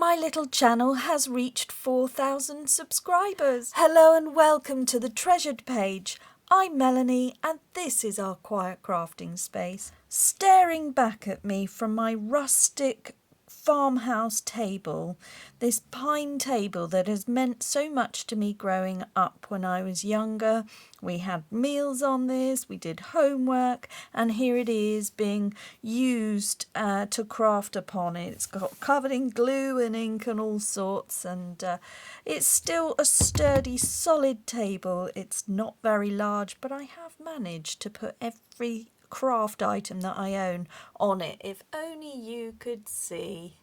My little channel has reached 4,000 subscribers. Hello and welcome to the treasured page. I'm Melanie and this is our quiet crafting space. Staring back at me from my rustic farmhouse table, this pine table that has meant so much to me growing up when I was younger. We had meals on this, we did homework, and here it is being used to craft upon it. It's got covered in glue and ink and all sorts, and it's still a sturdy, solid table. It's not very large, but I have managed to put every craft item that I own on it. If only you could see.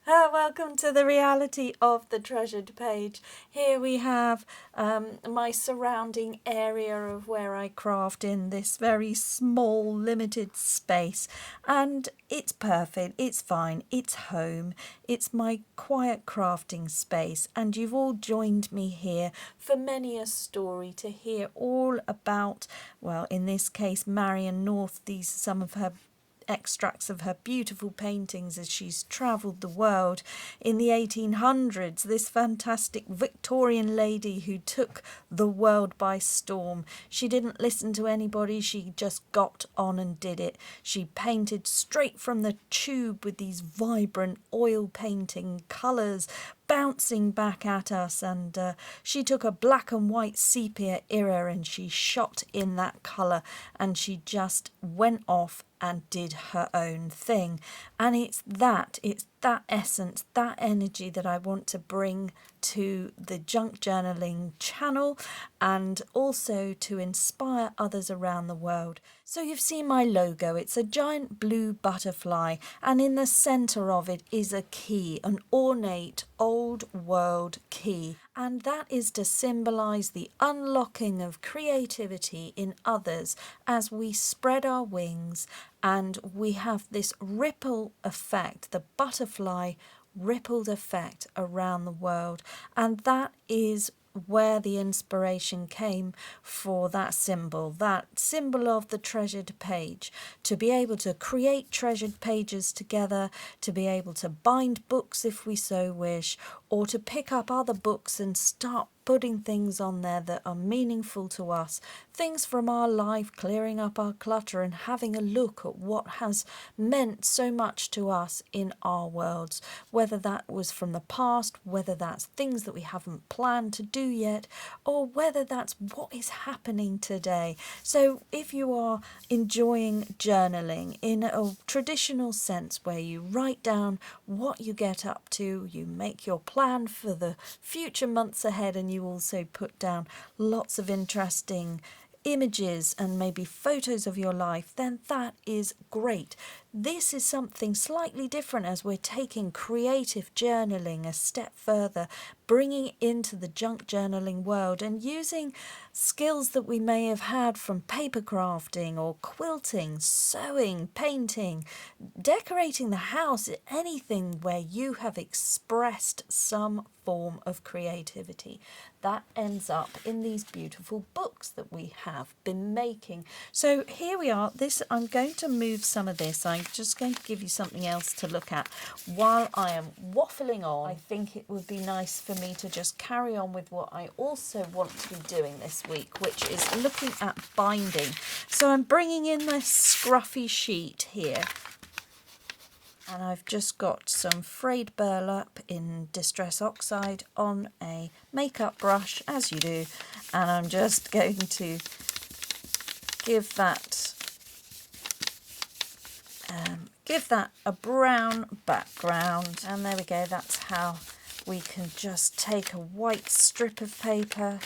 Welcome to the reality of the treasured page. Here we have my surrounding area of where I craft in this very small limited space, and it's perfect, it's fine, it's home, it's my quiet crafting space, and you've all joined me here for many a story to hear all about, well, in this case Marion North. These are some of her extracts of her beautiful paintings as she's travelled the world in the 1800s. This fantastic Victorian lady who took the world by storm. She didn't listen to anybody, she just got on and did it. She painted straight from the tube with these vibrant oil painting colours bouncing back at us, and she took a black and white sepia era and she shot in that colour, and she just went off and did her own thing. And it's that essence, that energy that I want to bring to the Junk Journaling channel, and also to inspire others around the world. So you've seen my logo. It's a giant blue butterfly, and in the centre of it is a key, an ornate old world key, and that is to symbolise the unlocking of creativity in others as we spread our wings and we have this ripple effect, the butterfly rippled effect around the world. And that is where the inspiration came for that symbol of the treasured page, to be able to create treasured pages together, to be able to bind books if we so wish, or to pick up other books and start putting things on there that are meaningful to us, things from our life, clearing up our clutter and having a look at what has meant so much to us in our worlds, whether that was from the past, whether that's things that we haven't planned to do yet, or whether that's what is happening today. So if you are enjoying journaling in a traditional sense where you write down what you get up to, you make your plan for the future months ahead, and you also put down lots of interesting images and maybe photos of your life, then that is great. This is something slightly different as we're taking creative journaling a step further, bringing it into the junk journaling world and using skills that we may have had from paper crafting or quilting, sewing, painting, decorating the house, anything where you have expressed some form of creativity. That ends up in these beautiful books that we have been making. So here we are. I'm going to move some of this. I'm just going to give you something else to look at while I am waffling on. I think it would be nice for me to just carry on with what I also want to be doing this week, which is looking at binding. So I'm bringing in this scruffy sheet here, and I've just got some frayed burlap in Distress Oxide on a makeup brush, as you do, and I'm just going to give that a brown background. And there we go, that's how we can just take a white strip of paper,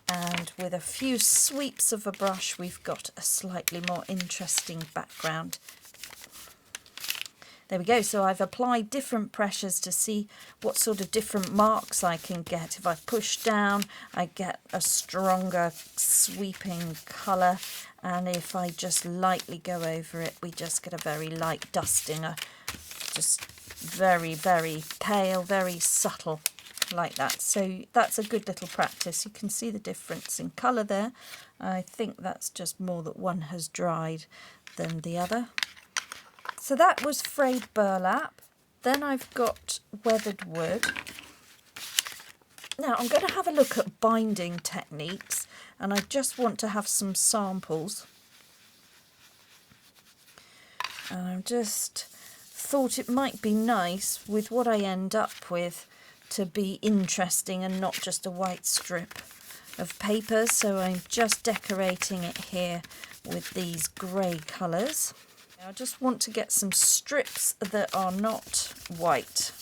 and with a few sweeps of a brush we've got a slightly more interesting background. There we go. So I've applied different pressures to see what sort of different marks I can get. If I push down, I get a stronger sweeping colour, and if I just lightly go over it, we just get a very light dusting, just very, very pale, very subtle, like that. So that's a good little practice. You can see the difference in colour there. I think that's just more that one has dried than the other. So that was frayed burlap. Then I've got weathered wood. Now I'm going to have a look at binding techniques, and I just want to have some samples. And I just thought it might be nice with what I end up with to be interesting and not just a white strip of paper. So I'm just decorating it here with these grey colours. I just want to get some strips that are not white.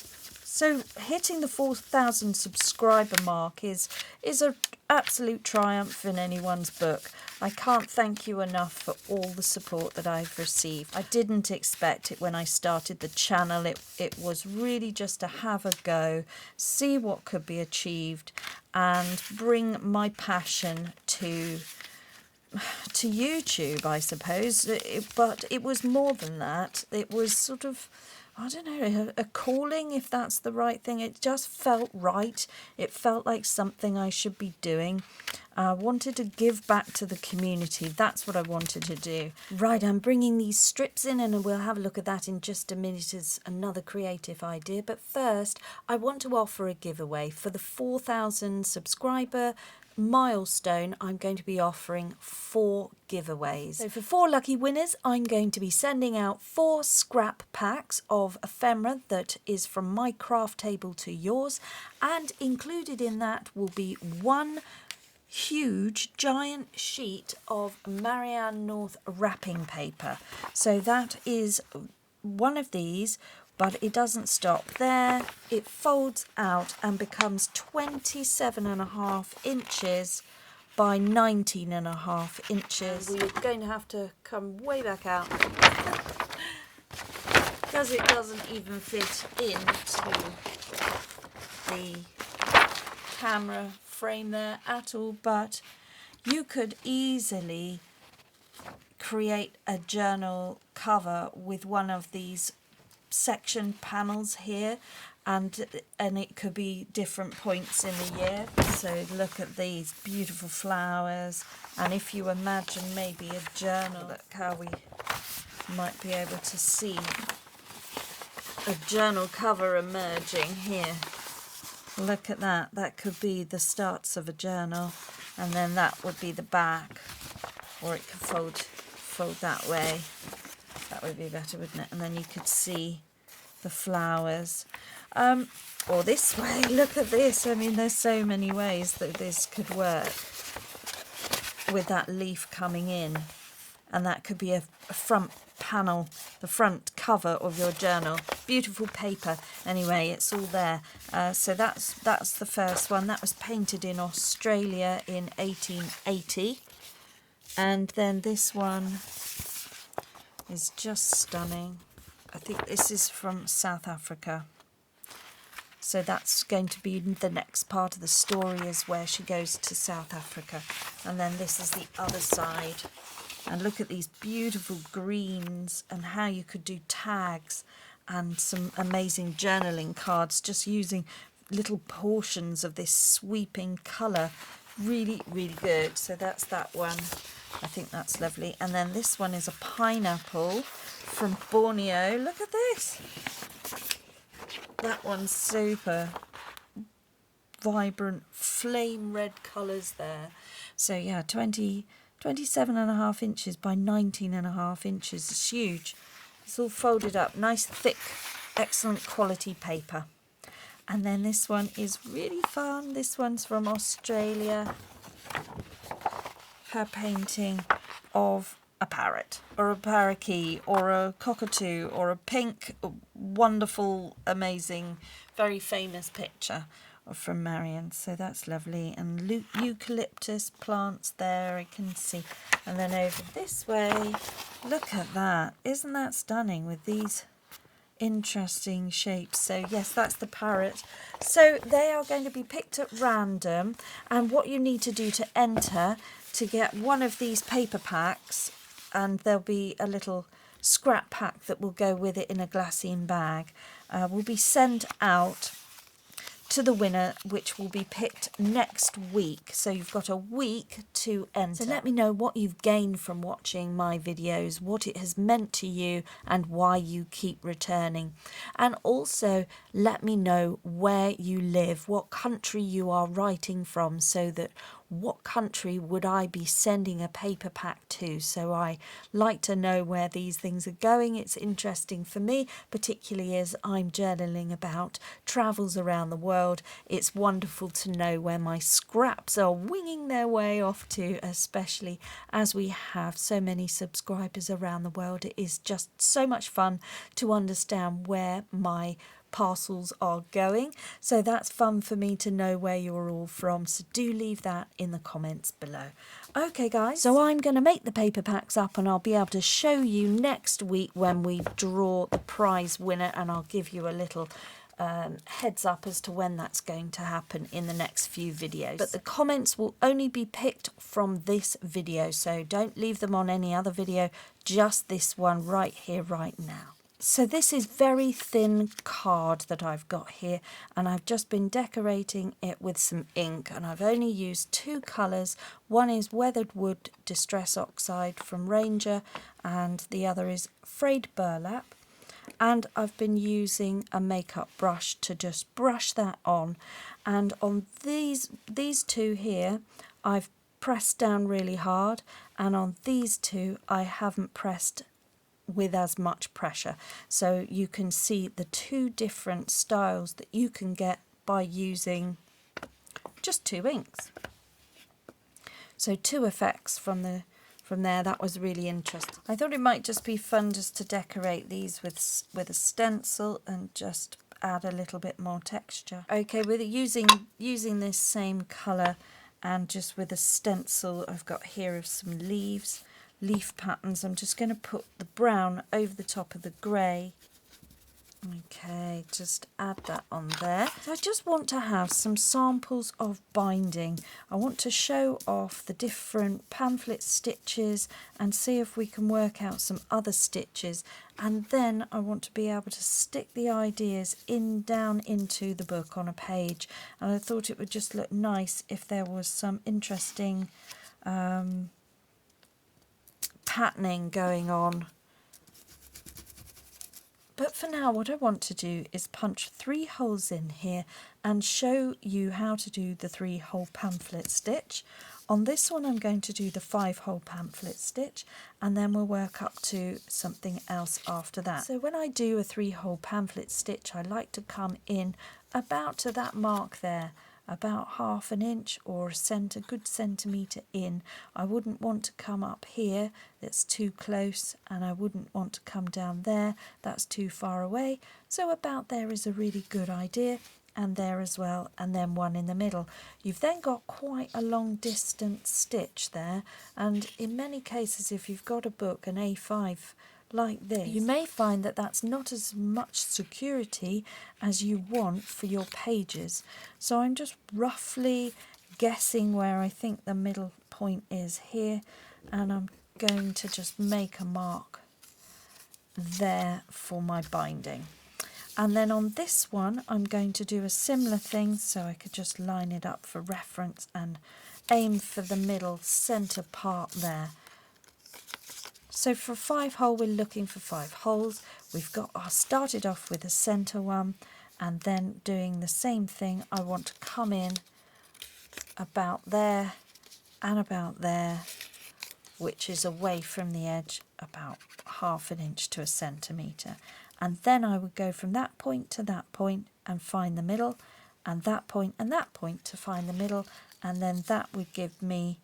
So hitting the 4,000 subscriber mark is an absolute triumph in anyone's book. I can't thank you enough for all the support that I've received. I didn't expect it when I started the channel. It was really just to have a go, see what could be achieved, and bring my passion to YouTube, I suppose. But it was more than that. It was sort of, I don't know, a calling, if that's the right thing. It just felt right. It felt like something I should be doing. I wanted to give back to the community. That's what I wanted to do. Right, I'm bringing these strips in, and we'll have a look at that in just a minute as another creative idea. But first, I want to offer a giveaway. For the 4,000 subscriber milestone, I'm going to be offering 4 giveaways. So for 4 lucky winners, I'm going to be sending out 4 scrap packs of ephemera that is from my craft table to yours, and included in that will be 1 huge giant sheet of Marianne North wrapping paper. So that is one of these, but it doesn't stop there. It folds out and becomes 27.5 inches by 19.5 inches. And we're going to have to come way back out because it doesn't even fit into the camera frame there at all, but you could easily create a journal cover with one of these section panels here, and it could be different points in the year. So look at these beautiful flowers, and if you imagine maybe a journal, look how we might be able to see a journal cover emerging here. Look at that. That could be the starts of a journal, and then that would be the back, or it could fold that way. That would be better, wouldn't it? And then you could see the flowers. Or this way. Look at this. I mean, there's so many ways that this could work with that leaf coming in, and that could be a front panel, the front cover of your journal. Beautiful paper. Anyway, it's all there. So that's the first one. That was painted in Australia in 1880, and then this one is just stunning. I think this is from South Africa. So that's going to be the next part of the story, is where she goes to South Africa. And then this is the other side. And look at these beautiful greens, and how you could do tags and some amazing journaling cards just using little portions of this sweeping colour. Really, really good. So that's that one. I think that's lovely. And then this one is a pineapple from Borneo. Look at this. That one's super vibrant flame red colours there. So yeah, 27.5 inches by 19.5 inches. It's huge. It's all folded up. Nice, thick, excellent quality paper. And then this one is really fun. This one's from Australia. Her painting of a parrot, or a parakeet, or a cockatoo, or a pink, wonderful, amazing, very famous picture from Marianne. So that's lovely. And eucalyptus plants there, I can see. And then over this way, look at that. Isn't that stunning with these interesting shapes? So yes, that's the parrot. So they are going to be picked at random, and what you need to do to enter to get one of these paper packs, and there'll be a little scrap pack that will go with it in a glassine bag, will be sent out to the winner, which will be picked next week. So you've got a week to enter. So let me know what you've gained from watching my videos, what it has meant to you, and why you keep returning. And also let me know where you live, what country you are writing from, so that what country would I be sending a paper pack to. So I like to know where these things are going. It's interesting for me, particularly as I'm journaling about travels around the world. It's wonderful to know where my scraps are winging their way off to, especially as we have so many subscribers around the world. It is just so much fun to understand where my parcels are going. So that's fun for me to know where you're all from. So do leave that in the comments below. Okay guys, so I'm going to make the paper packs up and I'll be able to show you next week when we draw the prize winner, and I'll give you a little heads up as to when that's going to happen in the next few videos. But the comments will only be picked from this video, so don't leave them on any other video, just this one right here, right now. So this is very thin card that I've got here, and I've just been decorating it with some ink, and I've only used two colours. One is Weathered Wood Distress Oxide from Ranger, and the other is Frayed Burlap. And I've been using a makeup brush to just brush that on. And on these two here, I've pressed down really hard, and on these two I haven't pressed with as much pressure. So you can see the two different styles that you can get by using just two inks. So two effects from there. That was really interesting. I thought it might just be fun just to decorate these with a stencil and just add a little bit more texture. Okay, with using this same colour and just with a stencil I've got here of some leaf patterns, I'm just going to put the brown over the top of the grey. Okay, just add that on there. So I just want to have some samples of binding. I want to show off the different pamphlet stitches and see if we can work out some other stitches, and then I want to be able to stick the ideas down into the book on a page. And I thought it would just look nice if there was some interesting patterning going on. But for now, what I want to do is punch 3 holes in here and show you how to do the 3-hole pamphlet stitch. On this one, I'm going to do the 5-hole pamphlet stitch, and then we'll work up to something else after that. So when I do a 3-hole pamphlet stitch, I like to come in about to that mark there, about 1/2 inch or a good centimetre in. I wouldn't want to come up here, that's too close, and I wouldn't want to come down there, that's too far away. So about there is a really good idea, and there as well, and then one in the middle. You've then got quite a long distance stitch there, and in many cases if you've got a book, an A5 like this, you may find that that's not as much security as you want for your pages. So I'm just roughly guessing where I think the middle point is here, and I'm going to just make a mark there for my binding. And then on this one I'm going to do a similar thing, so I could just line it up for reference and aim for the middle centre part there. So for 5-hole, we're looking for 5 holes. I started off with a centre one, and then doing the same thing, I want to come in about there and about there, which is away from the edge about 1/2 inch to a centimetre. And then I would go from that point to that point and find the middle, and that point to find the middle, and then that would give me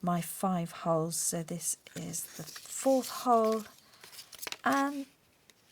my 5 holes. So this is the 4th hole and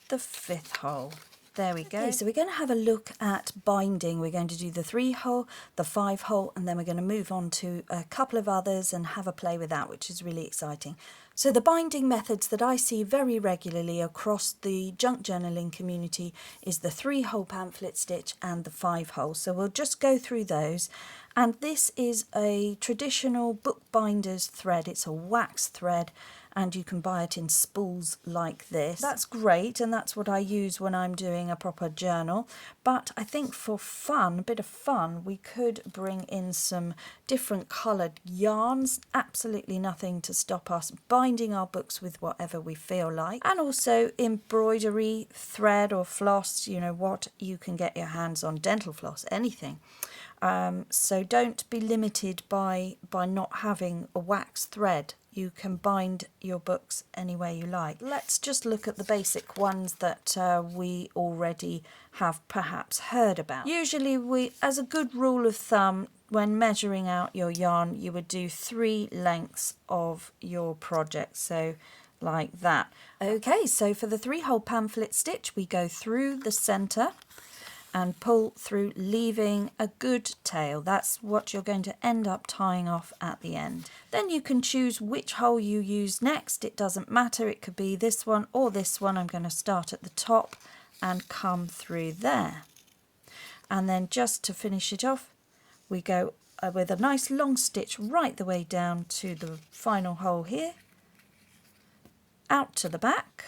the 5th hole. There we go. Okay, so we're going to have a look at binding. We're going to do the 3-hole, the 5-hole, and then we're going to move on to a couple of others and have a play with that, which is really exciting. So the binding methods that I see very regularly across the junk journaling community is the 3-hole pamphlet stitch and the 5-hole. So we'll just go through those. And this is a traditional Bookbinders thread. It's a wax thread, and you can buy it in spools like this. That's great, and that's what I use when I'm doing a proper journal. But I think for fun, a bit of fun, we could bring in some different coloured yarns. Absolutely nothing to stop us binding our books with whatever we feel like. And also embroidery, thread or floss, you know, what you can get your hands on, dental floss, anything. So don't be limited by not having a wax thread. You can bind your books any way you like. Let's just look at the basic ones that we already have perhaps heard about. Usually as a good rule of thumb, when measuring out your yarn, you would do 3 lengths of your project. So like that. Okay, so for the 3-hole pamphlet stitch, we go through the centre and pull through, leaving a good tail. That's what you're going to end up tying off at the end. Then you can choose which hole you use next. It doesn't matter, it could be this one or this one. I'm going to start at the top and come through there. And then just to finish it off, we go with a nice long stitch right the way down to the final hole here, out to the back.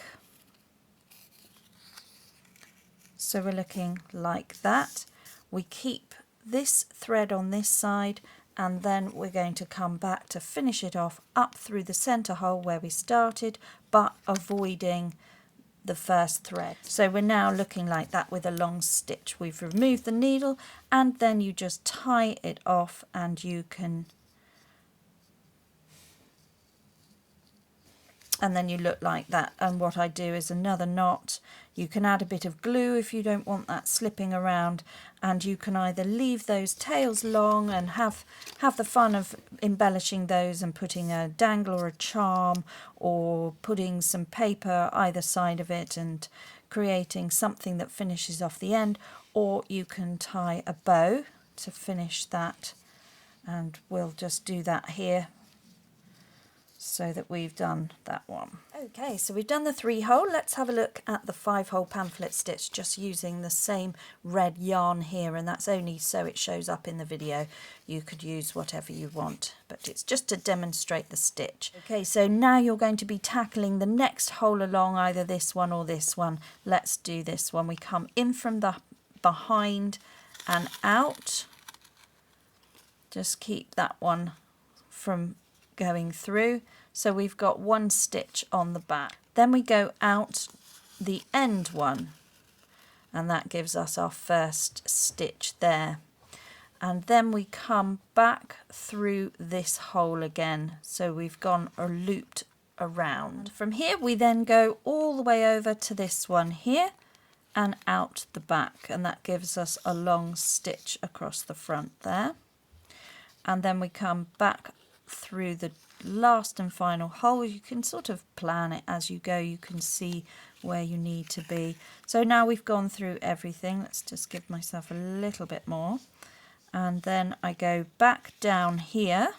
So we're looking like that. We keep this thread on this side, and then we're going to come back to finish it off up through the centre hole where we started, but avoiding the first thread. So we're now looking like that with a long stitch. We've removed the needle, and then you just tie it off, and you can, and then you look like that. And what I do is another knot. You can add a bit of glue if you don't want that slipping around, and you can either leave those tails long and have the fun of embellishing those and putting a dangle or a charm, or putting some paper either side of it and creating something that finishes off the end, or you can tie a bow to finish that, and we'll just do that here so that we've done that one. Okay, so we've done the 3-hole. Let's have a look at the 5-hole pamphlet stitch, just using the same red yarn here, and that's only so it shows up in the video. You could use whatever you want, but it's just to demonstrate the stitch. Okay, so now you're going to be tackling the next hole along, either this one or this one. Let's do this one. We come in from the behind and out. Just keep that one from going through. So we've got 1 stitch on the back. Then we go out the end one, and that gives us our first stitch there. And then we come back through this hole again. So we've gone or looped around. From here we then go all the way over to this one here and out the back, and that gives us a long stitch across the front there. And then we come back through the last and final hole. You can sort of plan it as you go. You can see where you need to be. So now we've gone through everything. Let's just give myself a little bit more. And then I go back down here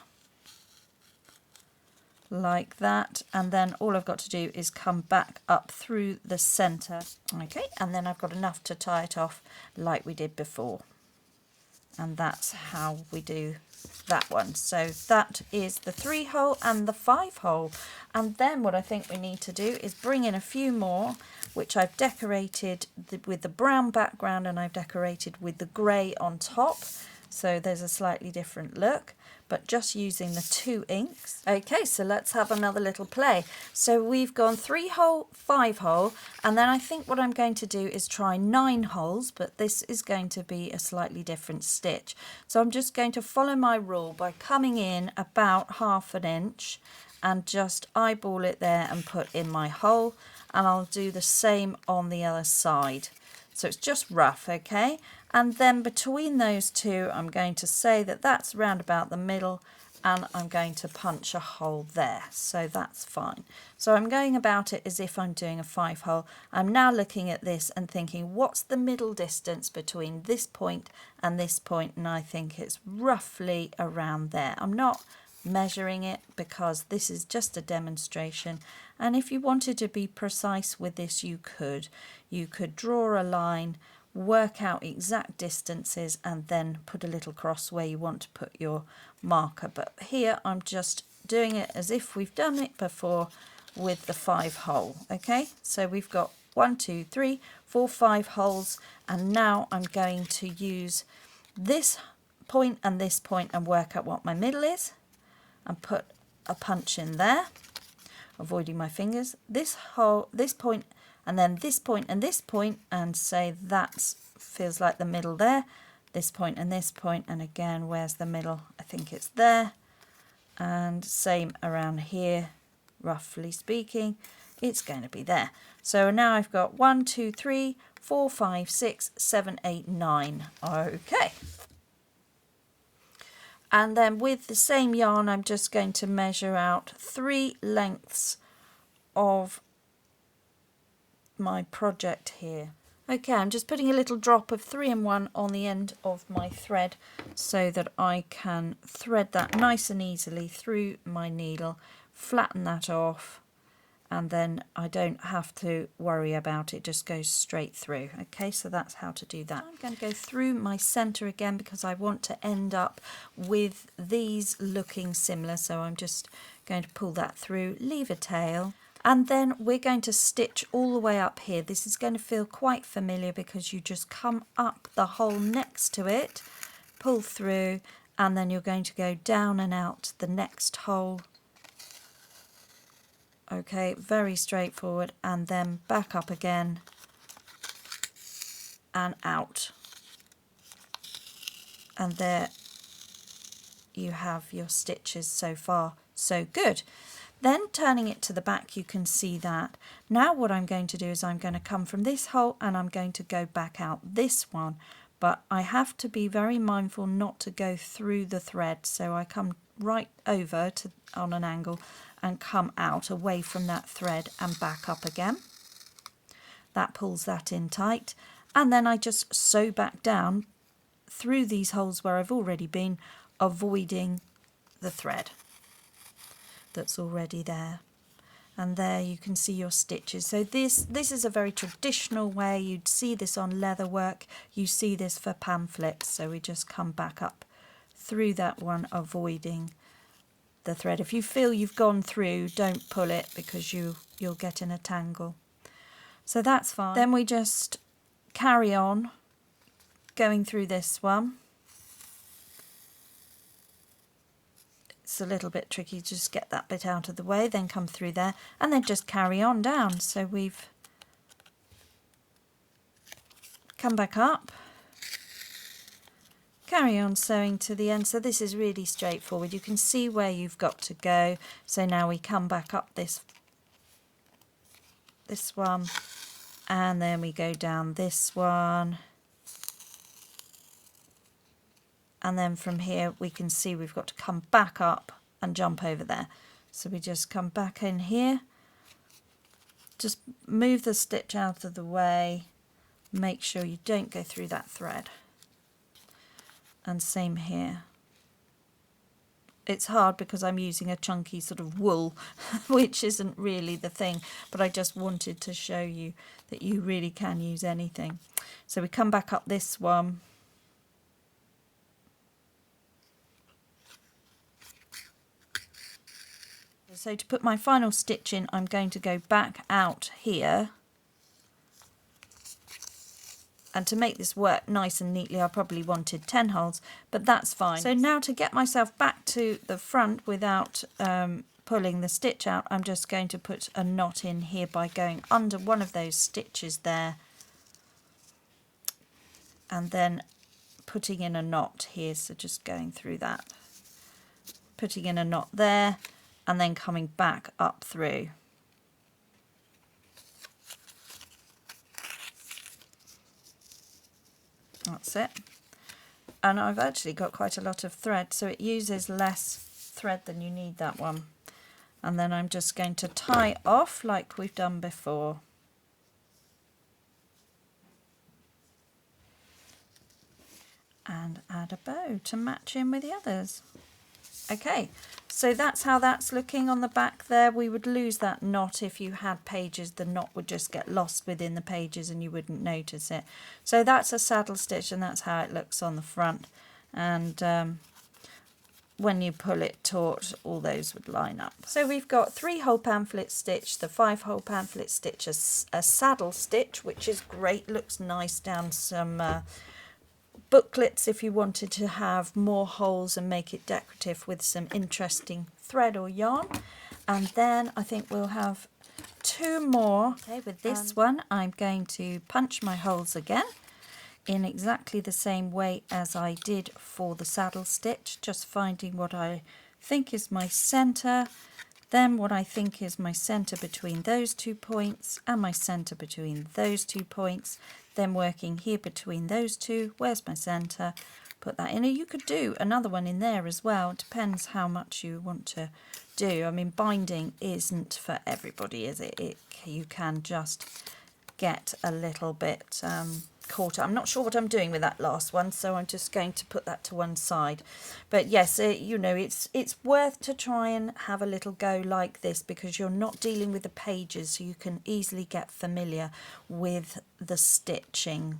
like that, and then all I've got to do is come back up through the centre. Okay, and then I've got enough to tie it off like we did before. And that's how we do that one. So that is the 3-hole and the 5-hole. And then what I think we need to do is bring in a few more, which I've decorated with the brown background, and I've decorated with the grey on top. So there's a slightly different look, but just using the 2 inks. Okay, so let's have another little play. So we've gone 3-hole, 5-hole, and then I think what I'm going to do is try 9 holes, but this is going to be a slightly different stitch. So I'm just going to follow my rule by coming in about 1/2 inch and just eyeball it there and put in my hole, and I'll do the same on the other side. So it's just rough, okay? And then between those two, I'm going to say that that's round about the middle, and I'm going to punch a hole there. So that's fine. So I'm going about it as if I'm doing a 5-hole. I'm now looking at this and thinking, what's the middle distance between this point and this point? And I think it's roughly around there. I'm not measuring it because this is just a demonstration, and if you wanted to be precise with this, you could draw a line, work out exact distances, and then put a little cross where you want to put your marker. But here I'm just doing it as if we've done it before, with the 5 hole. Okay, so we've got 1, 2, 3, 4, 5 holes, and now I'm going to use this point and this point and work out what my middle is and put a punch in there, avoiding my fingers, this hole, this point, and then this point and this point, and say that feels like the middle there, this point and this point, and again, where's the middle? I think it's there. And same around here, roughly speaking, it's going to be there. So now I've got 1, 2, 3, 4, 5, 6, 7, 8, 9. Okay. And then with the same yarn, I'm just going to measure out 3 lengths of my project here. Okay, I'm just putting a little drop of 3-in-1 on the end of my thread so that I can thread that nice and easily through my needle, flatten that off, and then I don't have to worry about it, just goes straight through. Okay, so that's how to do that. I'm going to go through my center again because I want to end up with these looking similar, so I'm just going to pull that through, leave a tail, and then we're going to stitch all the way up here. This is going to feel quite familiar because you just come up the hole next to it, pull through, and then you're going to go down and out the next hole. Okay, very straightforward, and then back up again and out. And there you have your stitches. So far, so good. Then turning it to the back, you can see that. Now what I'm going to do is I'm going to come from this hole and I'm going to go back out this one. But I have to be very mindful not to go through the thread. So I come right over to on an angle and come out away from that thread and back up again. That pulls that in tight. And then I just sew back down through these holes where I've already been, avoiding the thread that's already there. And there you can see your stitches. So this is a very traditional way. You'd see this on leather work, you see this for pamphlets. So we just come back up through that one, avoiding the thread. If you feel you've gone through, don't pull it because you'll get in a tangle. So that's fine. Then we just carry on going through this one. It's a little bit tricky to just get that bit out of the way, then come through there and then just carry on down. So we've come back up, carry on sewing to the end. So this is really straightforward. You can see where you've got to go. So now we come back up this one, and then we go down this one. And then from here we can see we've got to come back up and jump over there. So we just come back in here, just move the stitch out of the way, make sure you don't go through that thread. And same here. It's hard because I'm using a chunky sort of wool, which isn't really the thing, but I just wanted to show you that you really can use anything. So we come back up this one. So to put my final stitch in, I'm going to go back out here. And to make this work nice and neatly, I probably wanted 10 holes, but that's fine. So now to get myself back to the front without pulling the stitch out, I'm just going to put a knot in here by going under one of those stitches there. And then putting in a knot here, so just going through that. Putting in a knot there. And then coming back up through. That's it. And I've actually got quite a lot of thread, so it uses less thread than you need, that one. And then I'm just going to tie off like we've done before. And add a bow to match in with the others. Okay, so that's how that's looking on the back there. We would lose that knot if you had pages. The knot would just get lost within the pages and you wouldn't notice it. So that's a saddle stitch, and that's how it looks on the front. And when you pull it taut, all those would line up. So we've got 3-hole pamphlet stitch, the 5-hole pamphlet stitch, a saddle stitch, which is great, looks nice down some booklets if you wanted to have more holes and make it decorative with some interesting thread or yarn. And then I think we'll have 2 more. Okay, with this one I'm going to punch my holes again in exactly the same way as I did for the saddle stitch, just finding what I think is my centre, then what I think is my centre between those 2 points and my centre between those 2 points, then working here between those 2, where's my centre, put that in. You could do another one in there as well, it depends how much you want to do. I mean, binding isn't for everybody, is it? You can just get a little bit caught up. I'm not sure what I'm doing with that last one, so I'm just going to put that to one side. But yes, you know, it's worth to try and have a little go like this, because you're not dealing with the pages, so you can easily get familiar with the stitching.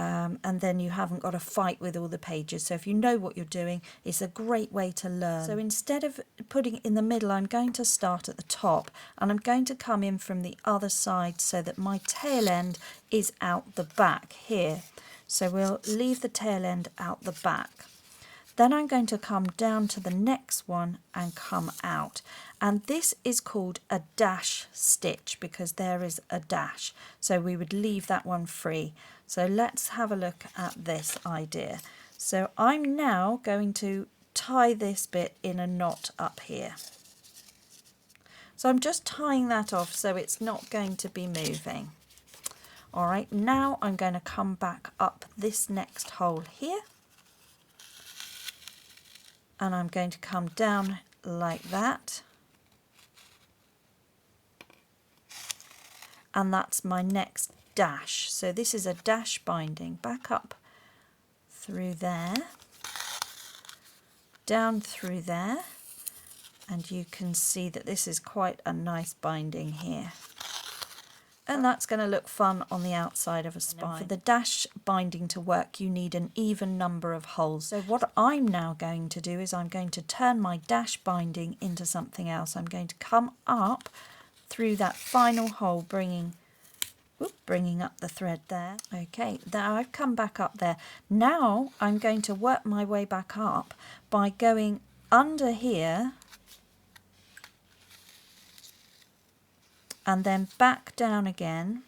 And then you haven't got to fight with all the pages. So if you know what you're doing, it's a great way to learn. So instead of putting it in the middle, I'm going to start at the top, and I'm going to come in from the other side so that my tail end is out the back here. So we'll leave the tail end out the back. Then I'm going to come down to the next one and come out. And this is called a dash stitch because there is a dash. So we would leave that one free. So let's have a look at this idea. So I'm now going to tie this bit in a knot up here. So I'm just tying that off so it's not going to be moving. All right, now I'm going to come back up this next hole here. And I'm going to come down like that. And that's my next dash. So this is a dash binding. Back up through there, down through there, and you can see that this is quite a nice binding here. And that's going to look fun on the outside of a spine. For the dash binding to work, you need an even number of holes. So what I'm now going to do is I'm going to turn my dash binding into something else. I'm going to come up through that final hole, bringing up the thread there. Okay, now I've come back up there. Now I'm going to work my way back up by going under here and then back down again,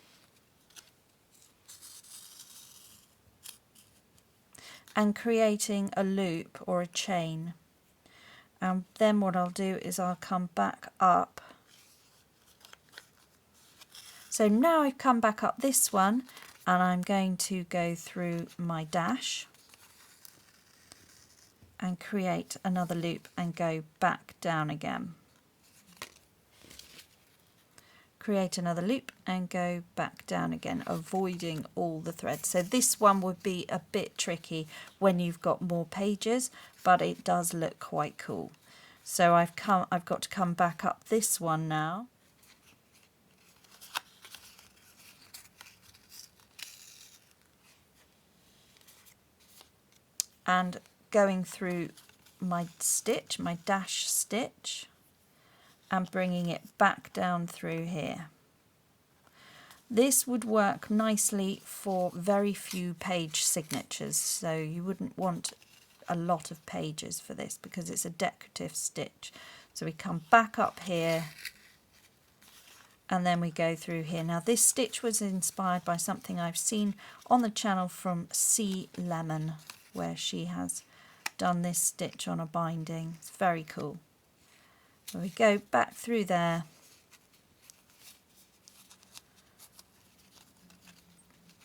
and creating a loop or a chain. And then what I'll do is I'll come back up. So now I've come back up this one, and I'm going to go through my dash and create another loop and go back down again. Create another loop and go back down again, avoiding all the threads. So this one would be a bit tricky when you've got more pages, but it does look quite cool. So I've got to come back up this one now. And going through my stitch, my dash stitch, and bringing it back down through here. This would work nicely for very few page signatures, so you wouldn't want a lot of pages for this because it's a decorative stitch. So we come back up here and then we go through here. Now this stitch was inspired by something I've seen on the channel from C Lemon, where she has done this stitch on a binding. It's very cool. So we go back through there,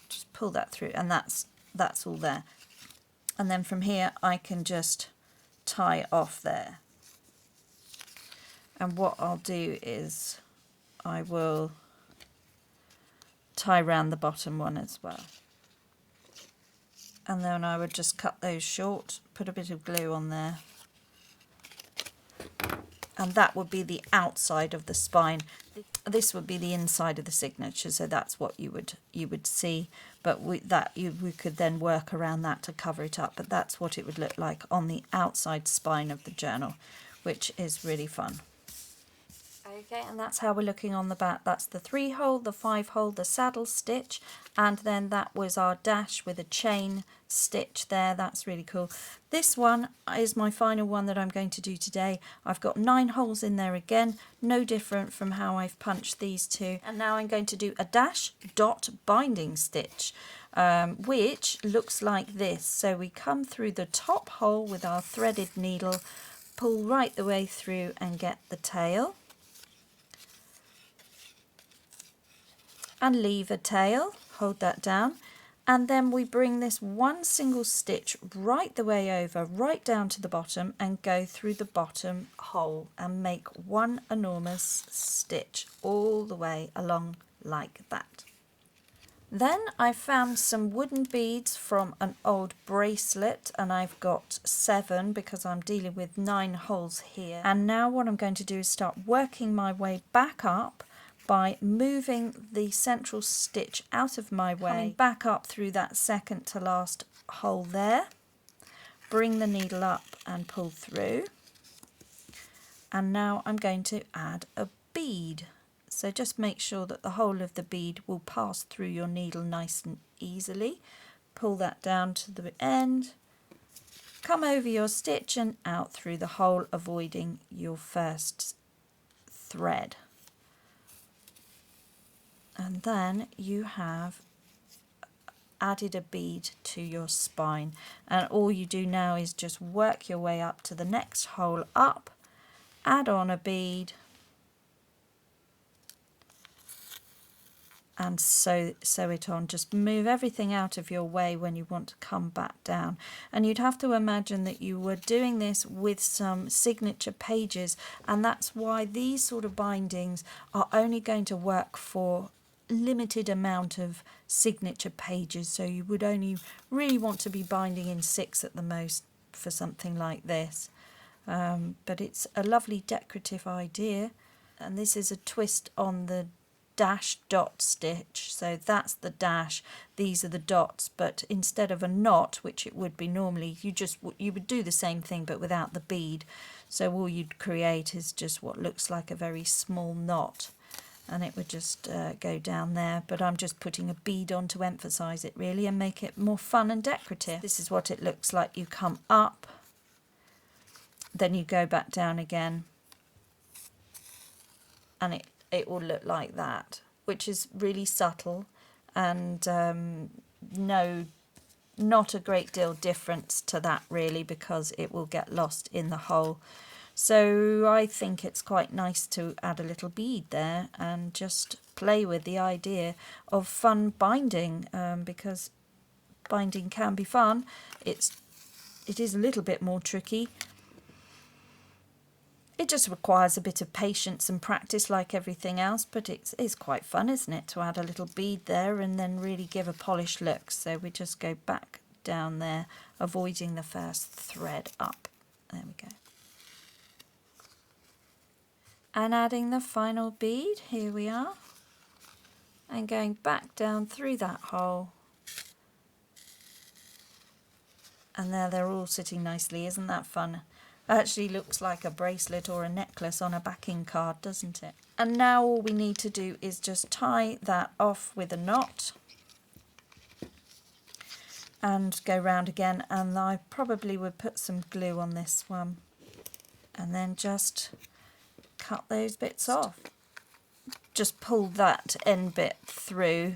just pull that through, and that's all there. And then from here I can just tie off there. And what I'll do is I will tie around the bottom one as well. And then I would just cut those short, put a bit of glue on there. And that would be the outside of the spine. this would be the inside of the signature, so that's what you would see, but we could then work around that to cover it up, but that's what it would look like on the outside spine of the journal, which is really fun. Okay, and that's how we're looking on the back. That's the 3-hole, the 5-hole, the saddle stitch, and then that was our dash with a chain stitch there. That's really cool. This one is my final one that I'm going to do today. I've got 9 holes in there again, no different from how I've punched these two. And now I'm going to do a dash dot binding stitch, which looks like this. So we come through the top hole with our threaded needle, pull right the way through and get the tail. And leave a tail, hold that down, and then we bring this one single stitch right the way over, right down to the bottom, and go through the bottom hole and make one enormous stitch all the way along like that. Then I found some wooden beads from an old bracelet, and I've got 7 because I'm dealing with 9 holes here. And now what I'm going to do is start working my way back up by moving the central stitch out of my way, coming back up through that second to last hole there, bring the needle up and pull through, and now I'm going to add a bead. So just make sure that the whole of the bead will pass through your needle nice and easily. Pull that down to the end, come over your stitch and out through the hole, avoiding your first thread. And then you have added a bead to your spine, and all you do now is just work your way up to the next hole up, add on a bead, and sew it on. Just move everything out of your way when you want to come back down. And you'd have to imagine that you were doing this with some signature pages, and that's why these sort of bindings are only going to work for limited amount of signature pages, so you would only really want to be binding in 6 at the most for something like this, but it's a lovely decorative idea. And this is a twist on the dash dot stitch, so that's the dash, these are the dots, but instead of a knot, which it would be normally, you would do the same thing but without the bead, so all you'd create is just what looks like a very small knot, and it would just go down there, but I'm just putting a bead on to emphasize it really and make it more fun and decorative. This is what it looks like. You come up, then you go back down again, and it will look like that, which is really subtle and not a great deal difference to that really, because it will get lost in the hole. So I think it's quite nice to add a little bead there and just play with the idea of fun binding, because binding can be fun. It is a little bit more tricky. It just requires a bit of patience and practice like everything else, but it's quite fun, isn't it, to add a little bead there and then really give a polished look. So we just go back down there, avoiding the first thread up. There we go. And adding the final bead, here we are, and going back down through that hole. And there they're all sitting nicely. Isn't that fun? Actually looks like a bracelet or a necklace on a backing card, doesn't it? And now all we need to do is just tie that off with a knot and go round again, and I probably would put some glue on this one and then just cut those bits off. Just pull that end bit through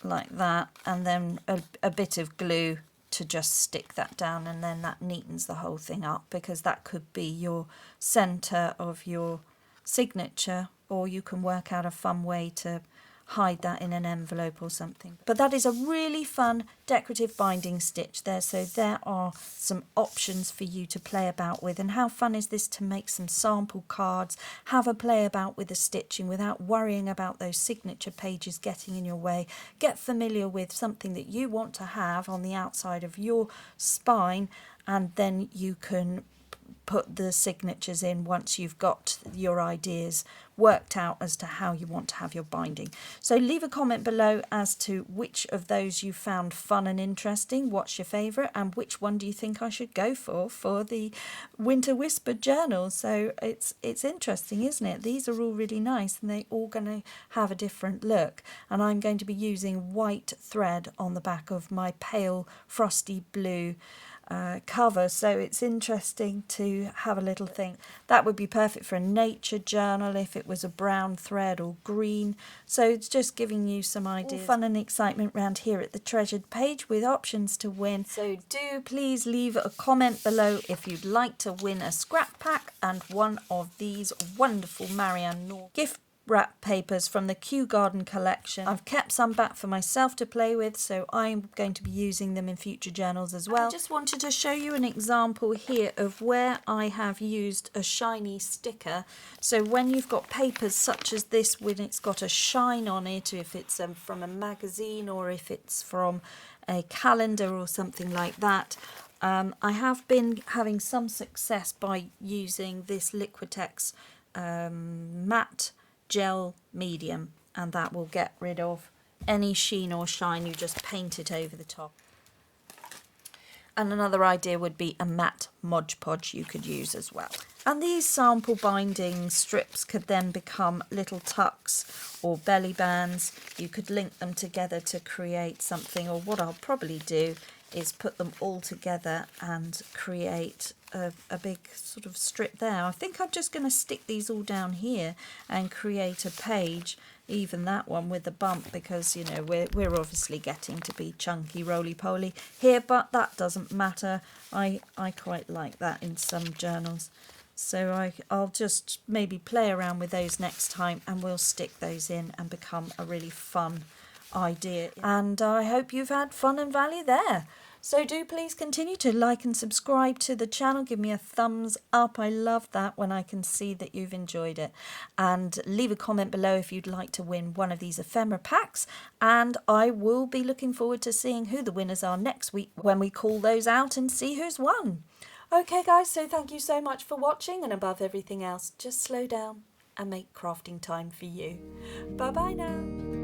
like that, and then a bit of glue to just stick that down, and then that neatens the whole thing up, because that could be your centre of your signature, or you can work out a fun way to hide that in an envelope or something. But that is a really fun decorative binding stitch there, so there are some options for you to play about with. And how fun is this to make some sample cards, have a play about with the stitching without worrying about those signature pages getting in your way. Get familiar with something that you want to have on the outside of your spine, and then you can put the signatures in once you've got your ideas worked out as to how you want to have your binding. So leave a comment below as to which of those you found fun and interesting, what's your favourite, and which one do you think I should go for the Winter Whispered journal. So it's interesting, isn't it? These are all really nice and they're all going to have a different look, and I'm going to be using white thread on the back of my pale frosty blue cover, so it's interesting to have a little think. That would be perfect for a nature journal if it was a brown thread or green. So it's just giving you some ideas. All fun and excitement round here at the Treasured Page with options to win. So do please leave a comment below if you'd like to win a scrap pack and one of these wonderful Marianne Noor gift wrap papers from the Kew Garden collection. I've kept some back for myself to play with, so I'm going to be using them in future journals as well. I just wanted to show you an example here of where I have used a shiny sticker. So when you've got papers such as this, when it's got a shine on it, if it's from a magazine or if it's from a calendar or something like that, I have been having some success by using this Liquitex matte gel medium, and that will get rid of any sheen or shine. You just paint it over the top. And another idea would be a matte Mod Podge you could use as well. And these sample binding strips could then become little tucks or belly bands. You could link them together to create something, or what I'll probably do is put them all together and create a big sort of strip there. I think I'm just going to stick these all down here and create a page, even that one with the bump, because you know we're obviously getting to be chunky roly-poly here, but that doesn't matter. I quite like that in some journals. So I'll just maybe play around with those next time, and we'll stick those in and become a really fun idea. And I hope you've had fun and value there. So do please continue to like and subscribe to the channel. Give me a thumbs up. I love that when I can see that you've enjoyed it. And leave a comment below if you'd like to win one of these ephemera packs. And I will be looking forward to seeing who the winners are next week when we call those out and see who's won. Okay guys, so thank you so much for watching, and above everything else, just slow down and make crafting time for you. Bye bye now.